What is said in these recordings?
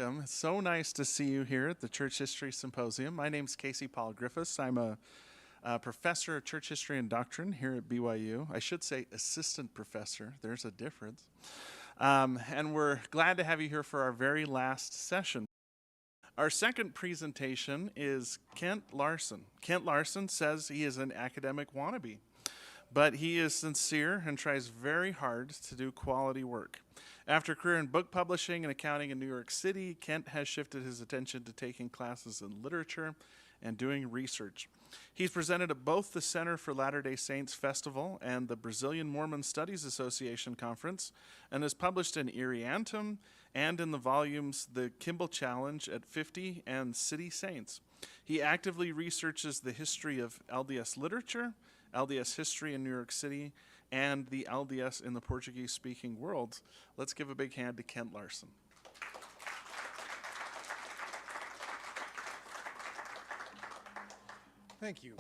welcome. It's so nice to see you here at the Church History Symposium. My name's Casey Paul Griffiths. I'm a professor of church history and doctrine here at BYU. I should say assistant professor. There's a difference. And we're glad to have you here for our very last session. Our second presentation is Kent Larsen. Kent Larsen says he is an academic wannabe, but he is sincere and tries very hard to do quality work. After a career in book publishing and accounting in New York City, Kent has shifted his attention to taking classes in literature and doing research. He's presented at both the Center for Latter-day Saints Festival and the Brazilian Mormon Studies Association Conference, and has published in Corianton and in the volumes The Kimball Challenge at 50 and City Saints. He actively researches the history of LDS literature, LDS history in New York City, and the LDS in the Portuguese-speaking world. Let's give a big hand to Kent Larsen. Thank you.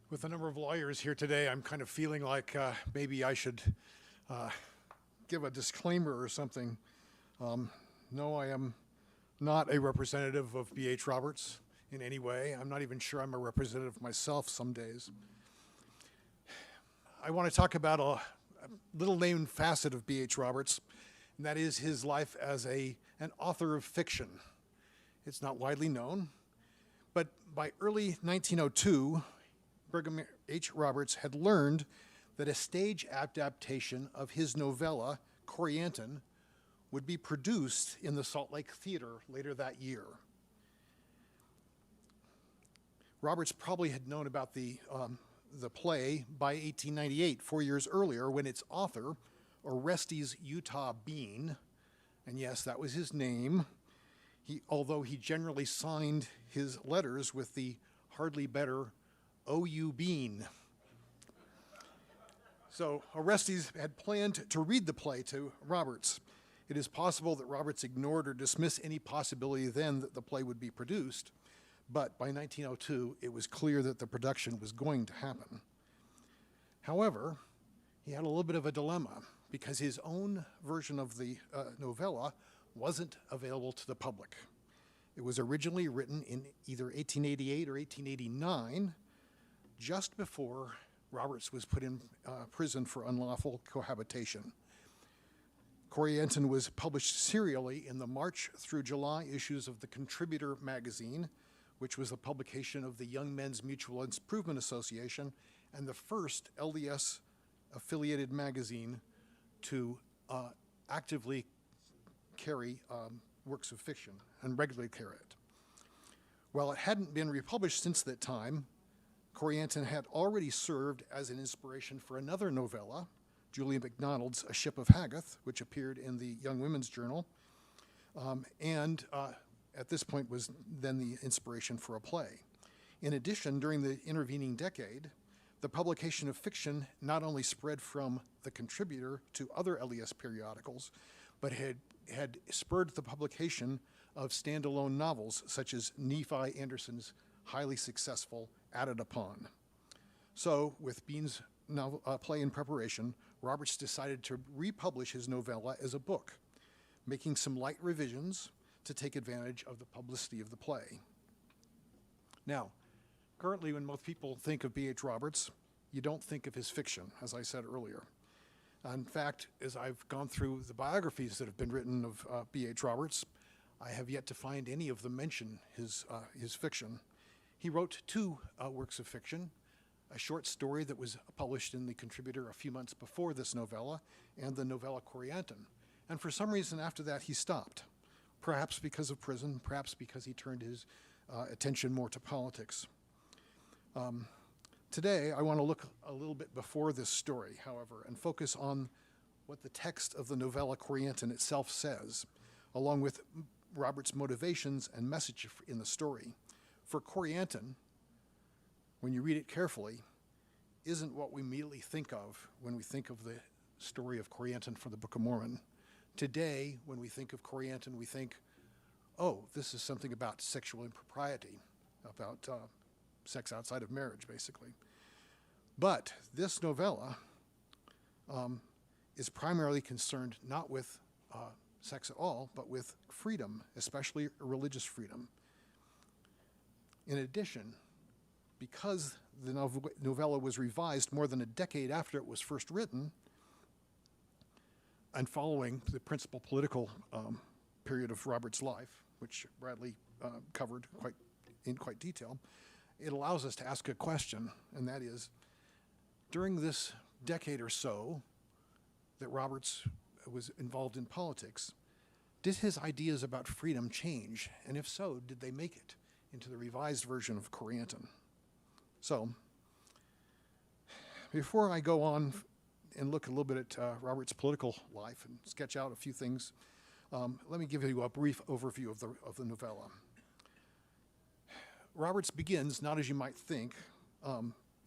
With a number of lawyers here today, I'm kind of feeling like maybe I should give a disclaimer or something. No, I am not a representative of B.H. Roberts in any way. I'm not even sure I'm a representative myself some days. I want to talk about a little known facet of B.H. Roberts, and that is his life as an author of fiction. It's not widely known, but by early 1902, Brigham H. Roberts had learned that a stage adaptation of his novella, Corianton, would be produced in the Salt Lake Theater later that year. Roberts probably had known about the play by 1898, 4 years earlier, when its author, Orestes Utah Bean, and yes, that was his name, although he generally signed his letters with the hardly better O.U. Bean. So Orestes had planned to read the play to Roberts. It is possible that Roberts ignored or dismissed any possibility then that the play would be produced, but by 1902, it was clear that the production was going to happen. However, he had a little bit of a dilemma because his own version of the novella wasn't available to the public. It was originally written in either 1888 or 1889, just before Roberts was put in prison for unlawful cohabitation. Corianton was published serially in the March through July issues of the Contributor magazine, which was a publication of the Young Men's Mutual Improvement Association and the first LDS-affiliated magazine to actively carry works of fiction and regularly carry it. While it hadn't been republished since that time, Corianton had already served as an inspiration for another novella, Julia MacDonald's A Ship of Haggath, which appeared in the Young Women's Journal, and at this point was then the inspiration for a play. In addition, during the intervening decade, the publication of fiction not only spread from the Contributor to other LDS periodicals, but had spurred the publication of standalone novels such as Nephi Anderson's highly successful Added Upon. So, with Bean's play in preparation, Roberts decided to republish his novella as a book, making some light revisions to take advantage of the publicity of the play. Now, currently when most people think of B.H. Roberts, you don't think of his fiction, as I said earlier. In fact, as I've gone through the biographies that have been written of B.H. Roberts, I have yet to find any of them mention his fiction. He wrote two works of fiction, a short story that was published in the Contributor a few months before this novella, and the novella Corianton. And for some reason after that, he stopped. Perhaps because of prison, perhaps because he turned his attention more to politics. Today, I want to look a little bit before this story, however, and focus on what the text of the novella Corianton itself says, along with Robert's motivations and message in the story. For Corianton, when you read it carefully, isn't what we immediately think of when we think of the story of Corianton from the Book of Mormon. Today, when we think of Corianton, we think, oh, this is something about sexual impropriety, about sex outside of marriage, basically. But this novella is primarily concerned not with sex at all, but with freedom, especially religious freedom. In addition, because the novella was revised more than a decade after it was first written, and following the principal political period of Robert's life, which Bradley covered in quite detail, it allows us to ask a question, and that is, during this decade or so that Roberts was involved in politics, did his ideas about freedom change? And if so, did they make it into the revised version of Corianton? So, before I go on and look a little bit at Robert's political life and sketch out a few things, let me give you a brief overview of the novella. Roberts begins, not as you might think.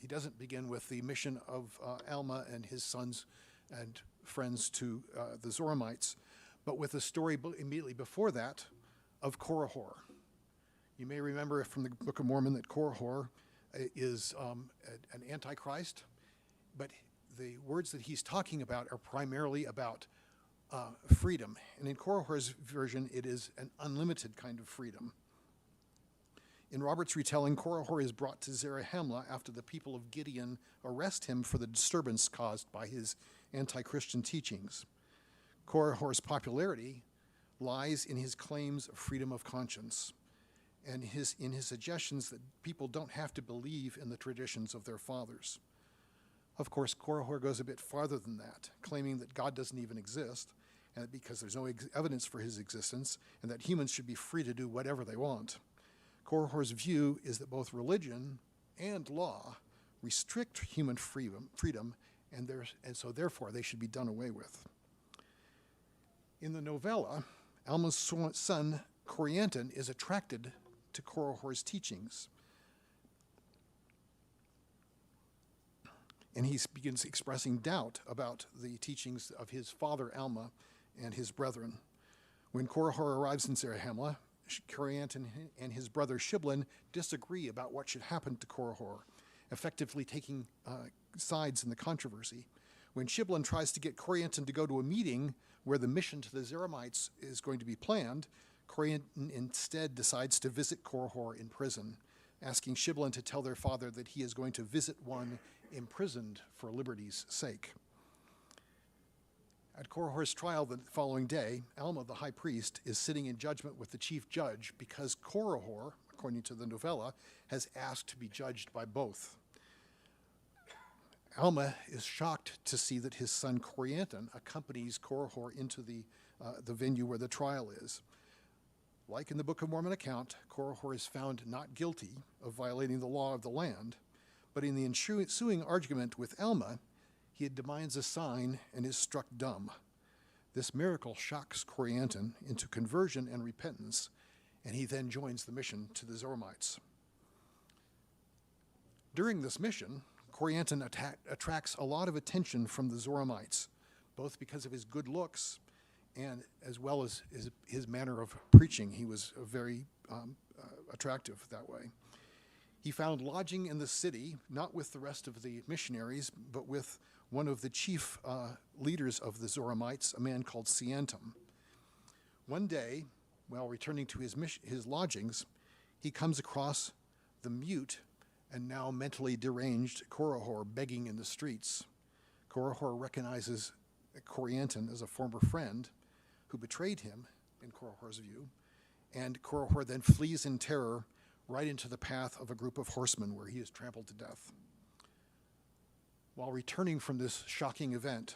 He doesn't begin with the mission of Alma and his sons and friends to the Zoramites, but with a story immediately before that of Korihor. You may remember from the Book of Mormon that Korihor is an antichrist, but the words that he's talking about are primarily about freedom. And in Korihor's version, it is an unlimited kind of freedom. In Robert's retelling, Korihor is brought to Zarahemla after the people of Gideon arrest him for the disturbance caused by his anti-Christian teachings. Korihor's popularity lies in his claims of freedom of conscience and in his suggestions that people don't have to believe in the traditions of their fathers. Of course, Korihor goes a bit farther than that, claiming that God doesn't even exist, and because there's no evidence for his existence, and that humans should be free to do whatever they want. Korihor's view is that both religion and law restrict human freedom, and so therefore they should be done away with. In the novella, Alma's son, Corianton, is attracted to Korihor's teachings. And he begins expressing doubt about the teachings of his father, Alma, and his brethren. When Korihor arrives in Zarahemla, Corianton and his brother Shiblin disagree about what should happen to Korihor, effectively taking sides in the controversy. When Shiblin tries to get Corianton to go to a meeting where the mission to the Zaramites is going to be planned, Corianton instead decides to visit Korihor in prison, asking Shiblin to tell their father that he is going to visit one imprisoned for liberty's sake. At Korihor's trial the following day, Alma, the high priest, is sitting in judgment with the chief judge because Korihor, according to the novella, has asked to be judged by both. Alma is shocked to see that his son Corianton accompanies Korihor into the venue where the trial is. Like in the Book of Mormon account, Korihor is found not guilty of violating the law of the land, but in the ensuing argument with Alma, he demands a sign and is struck dumb. This miracle shocks Corianton into conversion and repentance, and he then joins the mission to the Zoramites. During this mission, Corianton attracts a lot of attention from the Zoramites, both because of his good looks and as well as his manner of preaching. He was very attractive that way. He found lodging in the city, not with the rest of the missionaries, but with one of the chief leaders of the Zoramites, a man called Corianton. One day, while returning to his lodgings, he comes across the mute and now mentally deranged Korihor begging in the streets. Korihor recognizes Corianton as a former friend who betrayed him, in Korihor's view, and Korihor then flees in terror right into the path of a group of horsemen where he is trampled to death. While returning from this shocking event,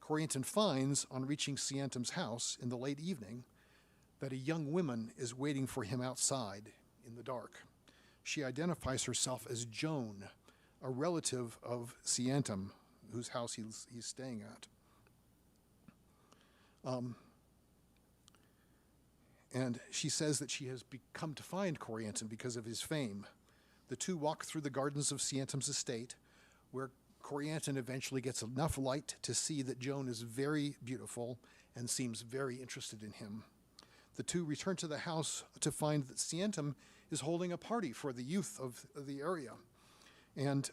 Corianton finds, on reaching Corianton's house in the late evening, that a young woman is waiting for him outside in the dark. She identifies herself as Joan, a relative of Corianton, whose house he's staying at. And she says that she has come to find Corianton because of his fame. The two walk through the gardens of Corianton's estate, where Corianton eventually gets enough light to see that Joan is very beautiful and seems very interested in him. The two return to the house to find that Corianton is holding a party for the youth of the area. And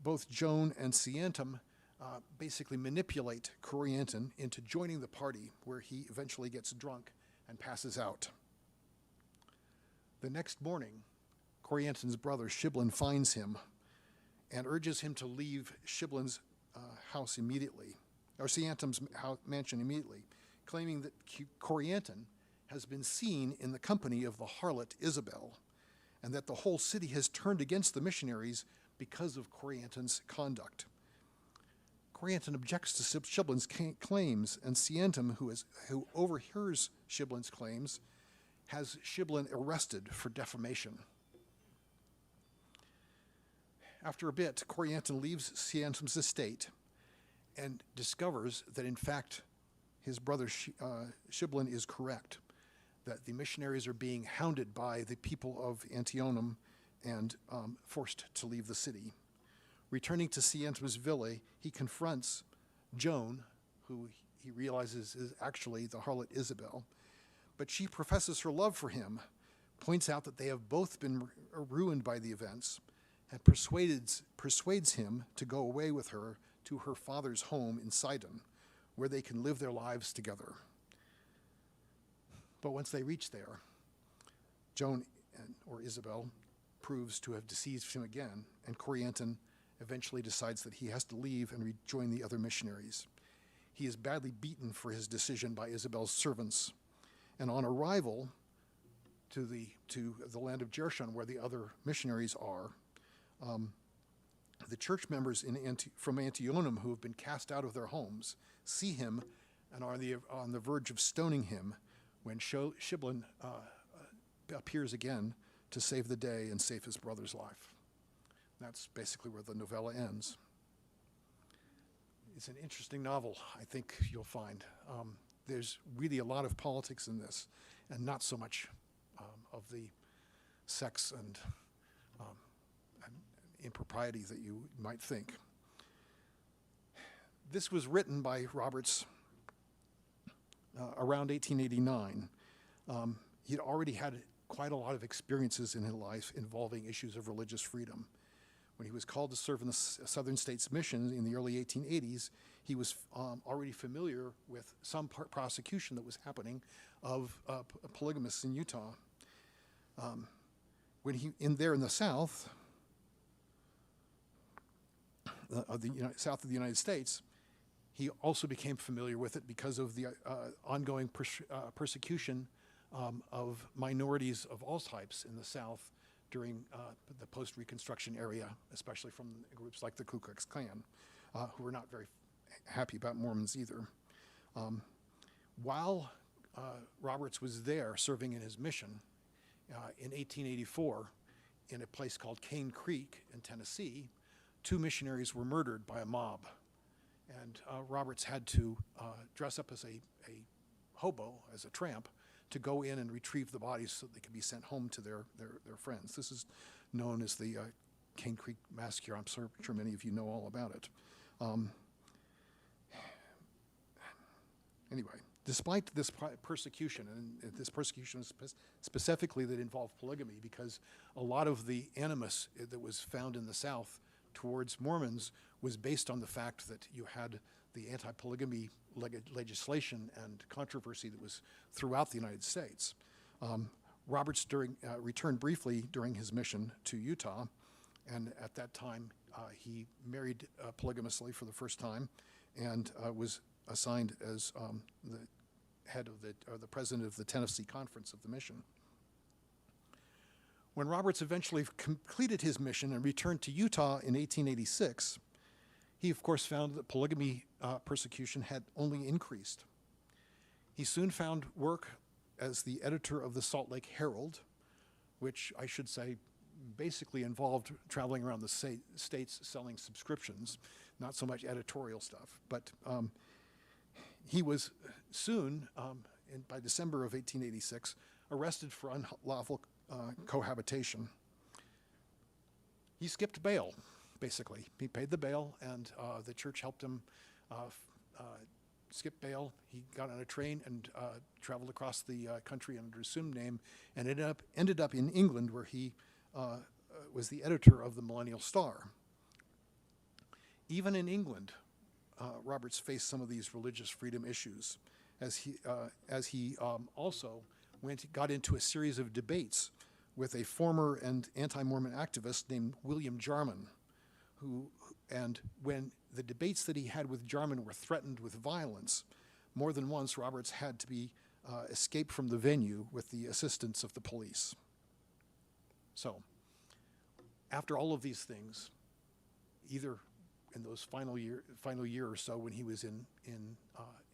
both Joan and Corianton basically manipulate Corianton into joining the party, where he eventually gets drunk and passes out. The next morning, Corianton's brother Shiblin finds him and urges him to leave Shiblin's house immediately, or Ciantum's mansion immediately, claiming that Corianton has been seen in the company of the harlot Isabel, and that the whole city has turned against the missionaries because of Corianton's conduct. Corianton objects to Shiblin's claims, and Ciantum, who overhears Shiblin's claims, has Shiblin arrested for defamation. After a bit, Corianton leaves Ciantum's estate and discovers that, in fact, his brother Shiblin is correct, that the missionaries are being hounded by the people of Antionum and forced to leave the city. Returning to Ciantum's villa, he confronts Joan, who he realizes is actually the harlot Isabel, but she professes her love for him, points out that they have both been ruined by the events, and persuades him to go away with her to her father's home in Sidon, where they can live their lives together. But once they reach there, Joan, or Isabel, proves to have deceived him again, and Corianton eventually decides that he has to leave and rejoin the other missionaries. He is badly beaten for his decision by Isabel's servants, and on arrival to the land of Jershon, where the other missionaries are, the church members from Antionum, who have been cast out of their homes, see him and are on the verge of stoning him when Shiblin appears again to save the day and save his brother's life. That's basically where the novella ends. It's an interesting novel, I think you'll find. There's really a lot of politics in this, and not so much of the sex and impropriety that you might think. This was written by Roberts around 1889. He'd already had quite a lot of experiences in his life involving issues of religious freedom. When he was called to serve in the Southern States Mission in the early 1880s, he was already familiar with some prosecution that was happening of polygamists in Utah. When in the South, south of the United States, he also became familiar with it because of the ongoing persecution of minorities of all types in the South during the post-Reconstruction area, especially from groups like the Ku Klux Klan, who were not very happy about Mormons either. While Roberts was there serving in his mission in 1884 in a place called Cane Creek in Tennessee, 2 missionaries were murdered by a mob. And Roberts had to dress up as a hobo, as a tramp, to go in and retrieve the bodies so they could be sent home to their friends. This is known as the Cane Creek Massacre. I'm sure many of you know all about it. Anyway, despite this persecution, and this persecution specifically that involved polygamy, because a lot of the animus that was found in the South towards Mormons was based on the fact that you had the anti-polygamy legislation and controversy that was throughout the United States. Roberts returned briefly during his mission to Utah, and at that time he married polygamously for the first time, and was assigned as the head of the president of the Tennessee Conference of the mission. When Roberts eventually completed his mission and returned to Utah in 1886, he, of course, found that polygamy persecution had only increased. He soon found work as the editor of the Salt Lake Herald, which I should say basically involved traveling around the states selling subscriptions, not so much editorial stuff. But he was soon, by December of 1886, arrested for unlawful cohabitation. He skipped bail, basically. He paid the bail, and the church helped him skip bail. He got on a train and traveled across the country under assumed name, and ended up in England, where he was the editor of the Millennial Star. Even in England, Roberts faced some of these religious freedom issues, as he also got into a series of debates with a former and anti-Mormon activist named William Jarman, and when the debates that he had with Jarman were threatened with violence, more than once Roberts had to be escape from the venue with the assistance of the police. So, after all of these things, either in those final year or so when he was in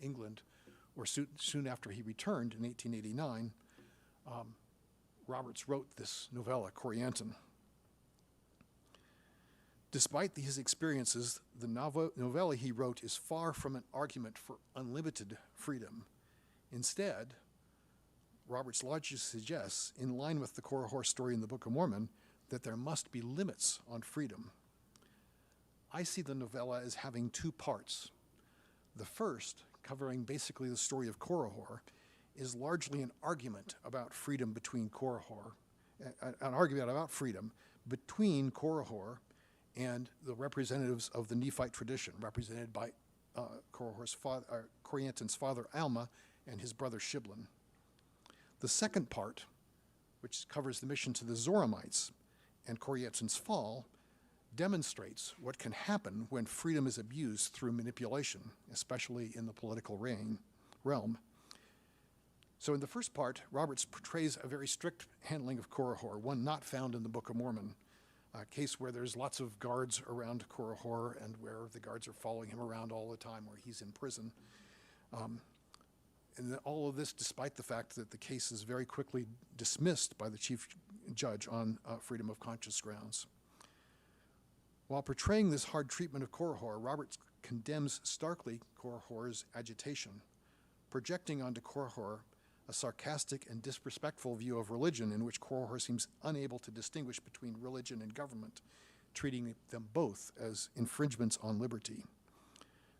England, or soon after he returned in 1889, Roberts wrote this novella, Corianton. Despite his experiences, the novella he wrote is far from an argument for unlimited freedom. Instead, Roberts' logic suggests, in line with the Korihor story in the Book of Mormon, that there must be limits on freedom. I see the novella as having two parts. The first, covering basically the story of Korihor, is largely an argument about freedom between Korihor, an argument about freedom between Korihor and the representatives of the Nephite tradition, represented by Corianton's father, Alma, and his brother, Shiblin. The second part, which covers the mission to the Zoramites and Corianton's fall, demonstrates what can happen when freedom is abused through manipulation, especially in the political realm. So in the first part, Roberts portrays a very strict handling of Korihor, one not found in the Book of Mormon, a case where there's lots of guards around Korihor and where the guards are following him around all the time, where he's in prison. And all of this despite the fact that the case is very quickly dismissed by the chief judge on freedom of conscience grounds. While portraying this hard treatment of Korihor, Roberts condemns starkly Korihor's agitation, projecting onto Korihor a sarcastic and disrespectful view of religion in which Korihor seems unable to distinguish between religion and government, treating them both as infringements on liberty.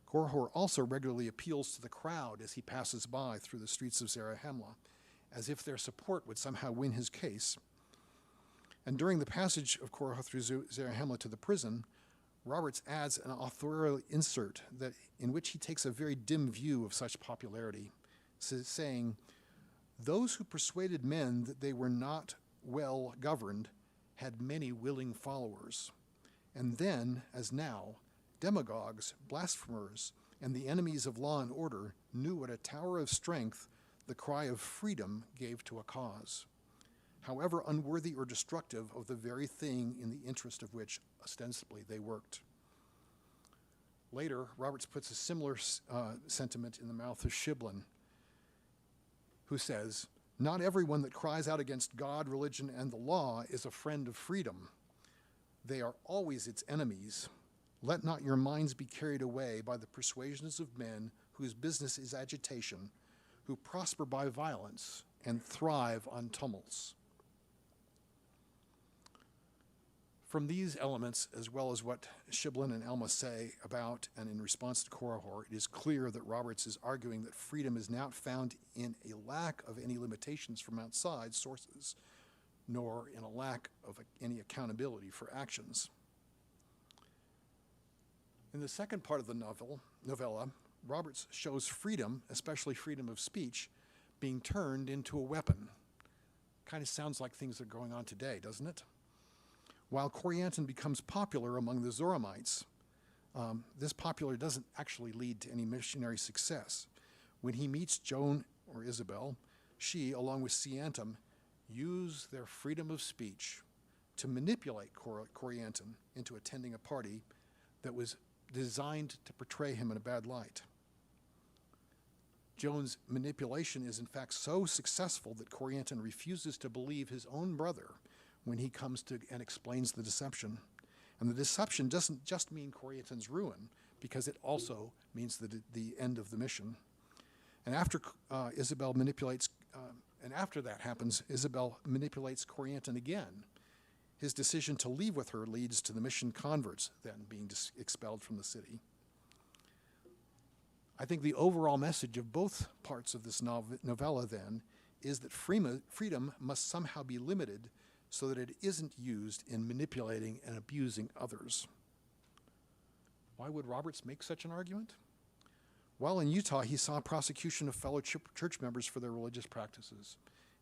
Korihor also regularly appeals to the crowd as he passes by through the streets of Zarahemla, as if their support would somehow win his case. And during the passage of Korihor through Zarahemla to the prison, Roberts adds an authorial insert in which he takes a very dim view of such popularity, saying, "Those who persuaded men that they were not well governed had many willing followers. And then, as now, demagogues, blasphemers, and the enemies of law and order knew what a tower of strength the cry of freedom gave to a cause, however unworthy or destructive of the very thing in the interest of which ostensibly they worked." Later, Roberts puts a similar sentiment in the mouth of Shiblin, who says, "Not everyone that cries out against God, religion, and the law is a friend of freedom. They are always its enemies. Let not your minds be carried away by the persuasions of men whose business is agitation, who prosper by violence and thrive on tumults." From these elements, as well as what Shiblin and Alma say about and in response to Korihor, it is clear that Roberts is arguing that freedom is not found in a lack of any limitations from outside sources, nor in a lack of any accountability for actions. In the second part of the novella, Roberts shows freedom, especially freedom of speech, being turned into a weapon. Kind of sounds like things that are going on today, doesn't it? While Corianton becomes popular among the Zoramites, this popularity doesn't actually lead to any missionary success. When he meets Joan or Isabel, she, along with Corianton, use their freedom of speech to manipulate Corianton into attending a party that was designed to portray him in a bad light. Joan's manipulation is in fact so successful that Corianton refuses to believe his own brother when he comes to and explains the deception. And the deception doesn't just mean Corianton's ruin, because it also means the end of the mission. And after after that happens, Isabel manipulates Corianton again. His decision to leave with her leads to the mission converts then being expelled from the city. I think the overall message of both parts of this novella then is that freedom must somehow be limited so that it isn't used in manipulating and abusing others. Why would Roberts make such an argument? While in Utah, he saw prosecution of fellow church members for their religious practices.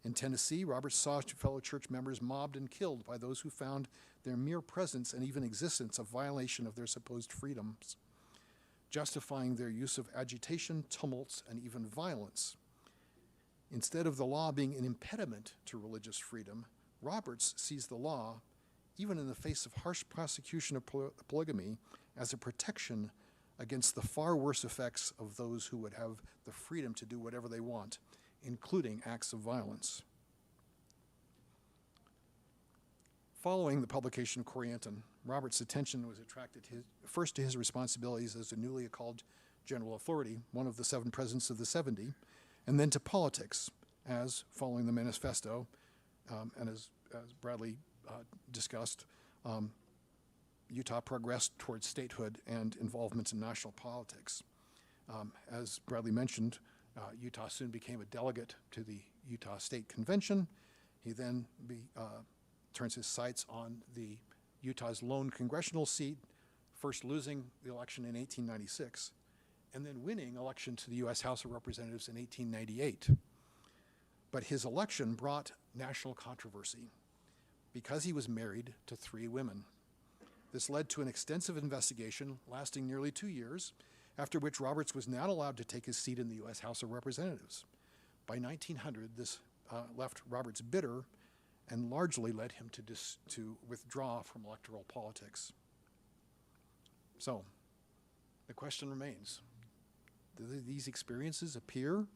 In Tennessee, Roberts saw fellow church members mobbed and killed by those who found their mere presence and even existence a violation of their supposed freedoms, justifying their use of agitation, tumults, and even violence. Instead of the law being an impediment to religious freedom, Roberts sees the law, even in the face of harsh prosecution of polygamy, as a protection against the far worse effects of those who would have the freedom to do whatever they want, including acts of violence. Following the publication of Corianton, Roberts' attention was attracted first to his responsibilities as a newly called general authority, one of the 7 presidents of the 70, and then to politics, as, following the manifesto, and as Bradley discussed, Utah progressed towards statehood and involvement in national politics. As Bradley mentioned, Utah soon became a delegate to the Utah State Convention. He then turns his sights on Utah's lone congressional seat, first losing the election in 1896, and then winning election to the U.S. House of Representatives in 1898. But his election brought national controversy because he was married to 3 women. This led to an extensive investigation lasting nearly 2 years, after which Roberts was not allowed to take his seat in the U.S. House of Representatives. By 1900, this left Roberts bitter and largely led him to withdraw from electoral politics. So, the question remains, do these experiences appear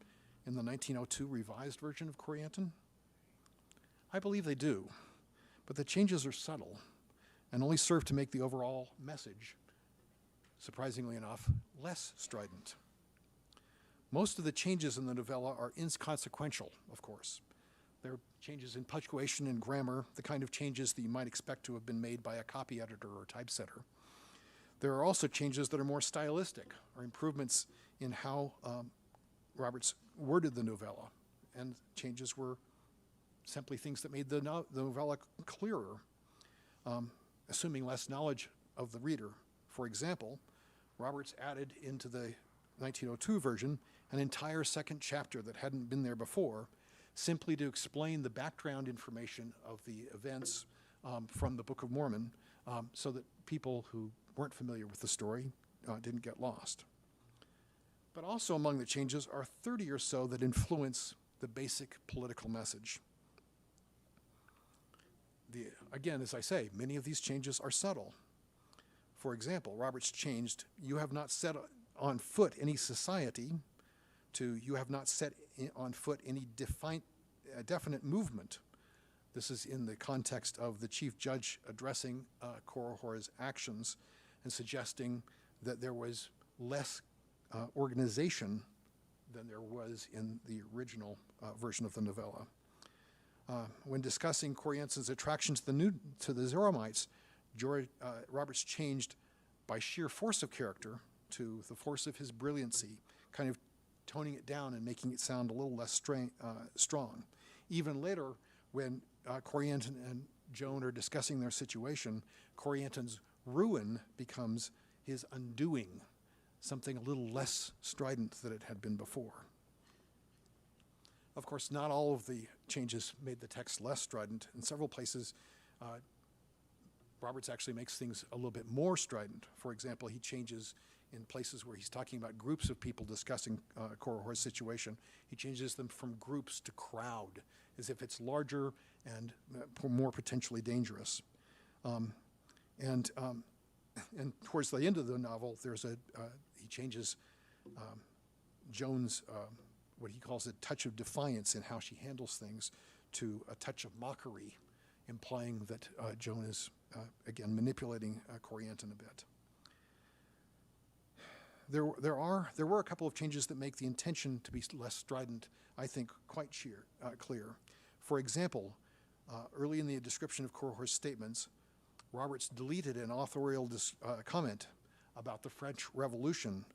in the 1902 revised version of Corianton? I believe they do, but the changes are subtle and only serve to make the overall message, surprisingly enough, less strident. Most of the changes in the novella are inconsequential, of course. They're changes in punctuation and grammar, the kind of changes that you might expect to have been made by a copy editor or typesetter. There are also changes that are more stylistic, or improvements in how Roberts worded the novella, and changes were simply things that made the novella clearer, assuming less knowledge of the reader. For example, Roberts added into the 1902 version an entire second chapter that hadn't been there before, simply to explain the background information of the events from the Book of Mormon, so that people who weren't familiar with the story didn't get lost. But also among the changes are 30 or so that influence the basic political message. Again, as I say, many of these changes are subtle. For example, Roberts changed, "You have not set on foot any society," to "You have not set on foot any definite movement." This is in the context of the chief judge addressing Korihor's actions and suggesting that there was less organization than there was in the original version of the novella. When discussing Corianton's attraction to the Zoramites, Roberts changed by sheer force of character to the force of his brilliancy, kind of toning it down and making it sound a little less strong. Even later, when Corianton and Joan are discussing their situation, Corianton's ruin becomes his undoing, something a little less strident than it had been before. Of course, not all of the changes made the text less strident. In several places, Roberts actually makes things a little bit more strident. For example, he changes in places where he's talking about groups of people discussing Korihor's situation. He changes them from groups to crowd, as if it's larger and more potentially dangerous. And towards the end of the novel, he changes Joan's, what he calls a touch of defiance in how she handles things, to a touch of mockery, implying that Joan is, again, manipulating Corianton a bit. There were a couple of changes that make the intention to be less strident, I think, quite clear. For example, early in the description of Korihor's statements, Roberts deleted an authorial comment about the French Revolution,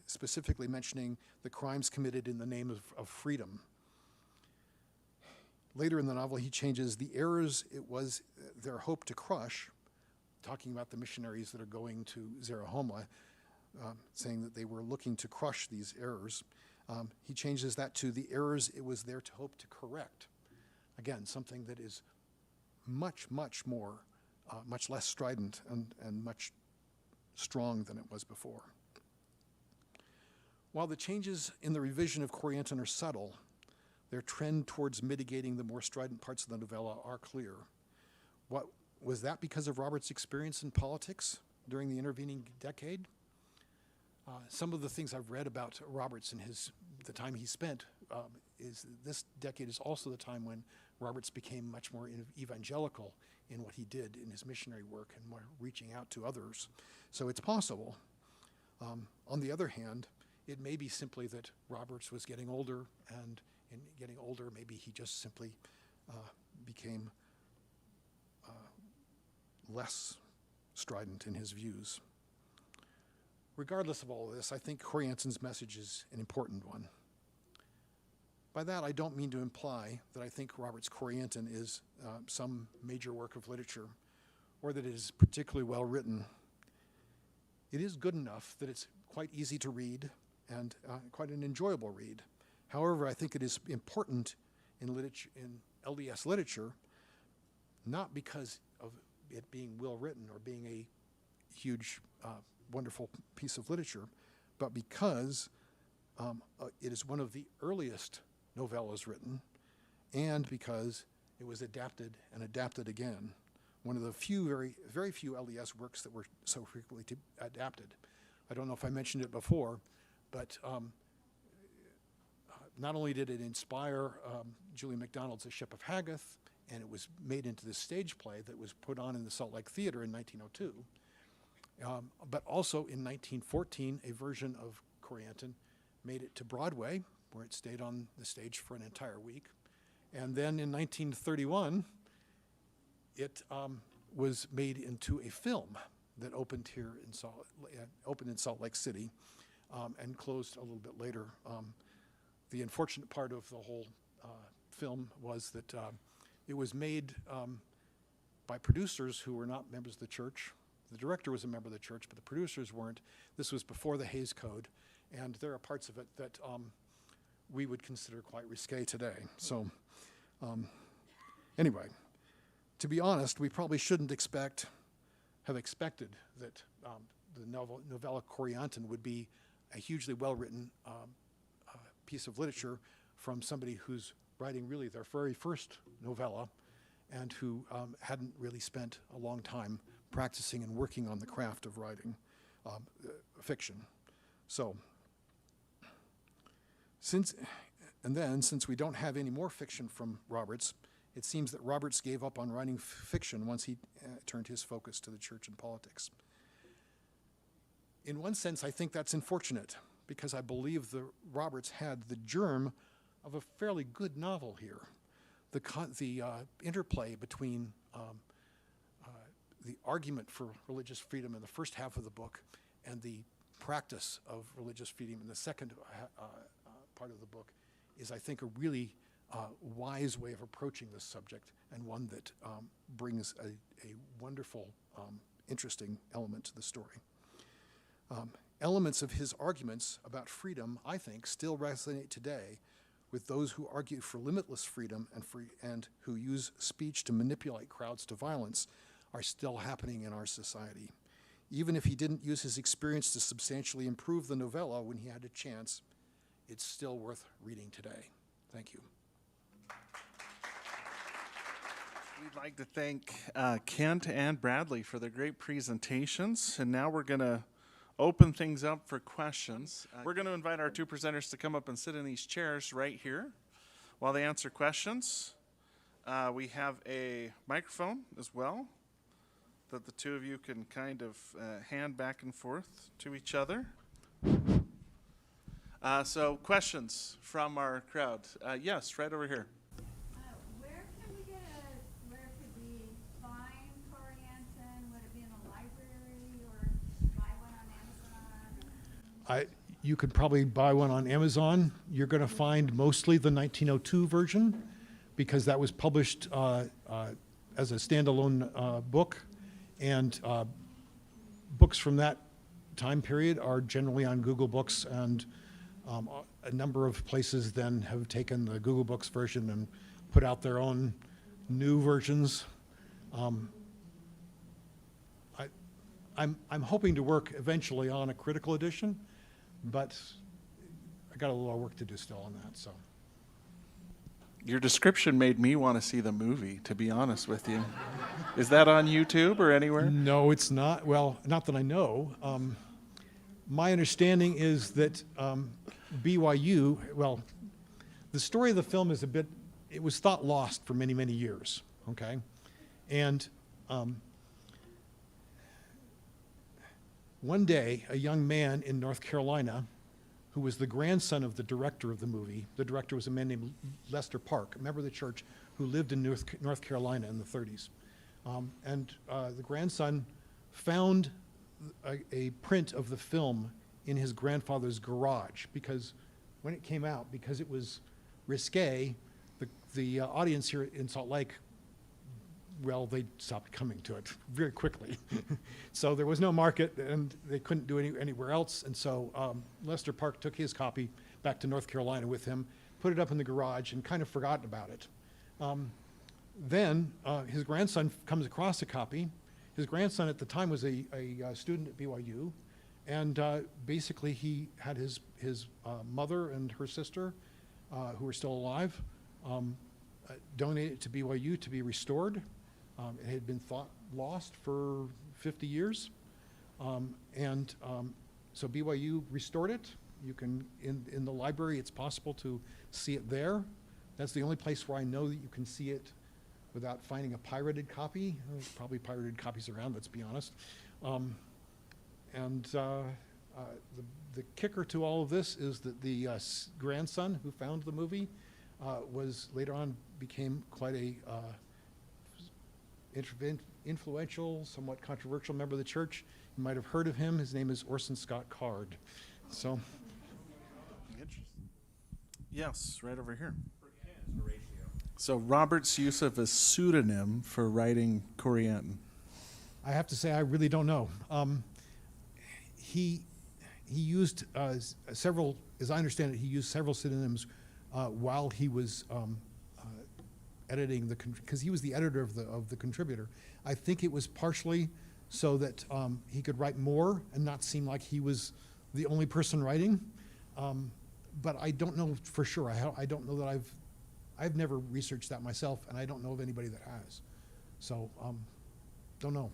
specifically mentioning the crimes committed in the name of freedom. Later in the novel, he changes "the errors it was their hope to crush" talking about the missionaries that are going to Zarahemla, saying that they were looking to crush these errors. He changes that to the errors it was there to hope to correct. Again, something that is much, much more, much less strident and much strong than it was before. While the changes in the revision of Corianton are subtle, their trend towards mitigating the more strident parts of the novella are clear. What was that because of Robert's experience in politics during the intervening decade? Some of the things I've read about Roberts and the time he spent is this decade is also the time when Roberts became much more evangelical in what he did in his missionary work and more reaching out to others. So it's possible. On the other hand, it may be simply that Roberts was getting older, and in getting older, maybe he just simply became less strident in his views. Regardless of all of this, I think Corianton's message is an important one. By that, I don't mean to imply that I think Robert's Corianton is some major work of literature or that it is particularly well written. It is good enough that it's quite easy to read and quite an enjoyable read. However, I think it is important in LDS literature, not because of it being well written or being a huge, wonderful piece of literature, but because it is one of the earliest novellas written, and because it was adapted and adapted again. One of the few, very few LDS works that were so frequently adapted. I don't know if I mentioned it before, but not only did it inspire Julie MacDonald's A Ship of Haggath, and it was made into this stage play that was put on in the Salt Lake Theater in 1902, but also in 1914, a version of Corianton made it to Broadway, where it stayed on the stage for an entire week. And then in 1931, it was made into a film that opened here in Salt Lake City and closed a little bit later. The unfortunate part of the whole film was that it was made by producers who were not members of the church. The director was a member of the church, but the producers weren't. This was before the Hays Code, and there are parts of it that we would consider quite risque today. So anyway, to be honest, we probably shouldn't have expected that the novella Corianton would be a hugely well-written piece of literature from somebody who's writing really their very first novella and who hadn't really spent a long time practicing and working on the craft of writing fiction. So, since we don't have any more fiction from Roberts, it seems that Roberts gave up on writing fiction once he turned his focus to the church and politics. In one sense, I think that's unfortunate, because I believe that Roberts had the germ of a fairly good novel here. The interplay between the argument for religious freedom in the first half of the book and the practice of religious freedom in the second part of the book is, I think, a really wise way of approaching this subject, and one that brings a wonderful, interesting element to the story. Elements of his arguments about freedom, I think, still resonate today with those who argue for limitless freedom and who use speech to manipulate crowds to violence are still happening in our society. Even if he didn't use his experience to substantially improve the novella when he had a chance, it's still worth reading today. Thank you. We'd like to thank Kent and Bradley for their great presentations, and now we're going to open things up for questions. We're going to invite our two presenters to come up and sit in these chairs right here while they answer questions. We have a microphone as well that the two of you can kind of hand back and forth to each other. So questions from our crowd. Yes, right over here. Where could we find Corianton? Would it be in a library or buy one on Amazon? You could probably buy one on Amazon. You're going to find mostly the 1902 version, because that was published as a standalone book, And books from that time period are generally on Google Books, and a number of places then have taken the Google Books version and put out their own new versions. I'm hoping to work eventually on a critical edition, but I got a little work to do still on that, so. Your description made me want to see the movie, to be honest with you. Is that on YouTube or anywhere? No, it's not. Well, not that I know. My understanding is that BYU, well, the story of the film is it was thought lost for many, many years, okay? And one day, a young man in North Carolina, who was the grandson of the director of the movie, the director was a man named Lester Park, a member of the church who lived in North Carolina in the 30s. The grandson found a print of the film in his grandfather's garage, because when it came out, because it was risque, the audience here in Salt Lake, well, they stopped coming to it very quickly. So there was no market, and they couldn't do anywhere else. And so Lester Park took his copy back to North Carolina with him, put it up in the garage, and kind of forgotten about it. Then his grandson comes across a copy. His grandson at the time was a student at BYU, and basically he had his mother and her sister, who were still alive, donate it to BYU to be restored. It had been thought lost for 50 years. So BYU restored it. You can, in the library, it's possible to see it there. That's the only place where I know that you can see it without finding a pirated copy. There's probably pirated copies around, let's be honest. The kicker to all of this is that the grandson who found the movie was later on became quite a influential, somewhat controversial member of the church. You might have heard of him. His name is Orson Scott Card. So, yes, right over here. So Robert's use of a pseudonym for writing Corianton. I have to say I really don't know. He used several, as I understand it, he used several pseudonyms while he was editing because he was the editor of the contributor. I think it was partially so that he could write more and not seem like he was the only person writing. But I don't know for sure. I don't know that I've never researched that myself, and I don't know of anybody that has. So, don't know.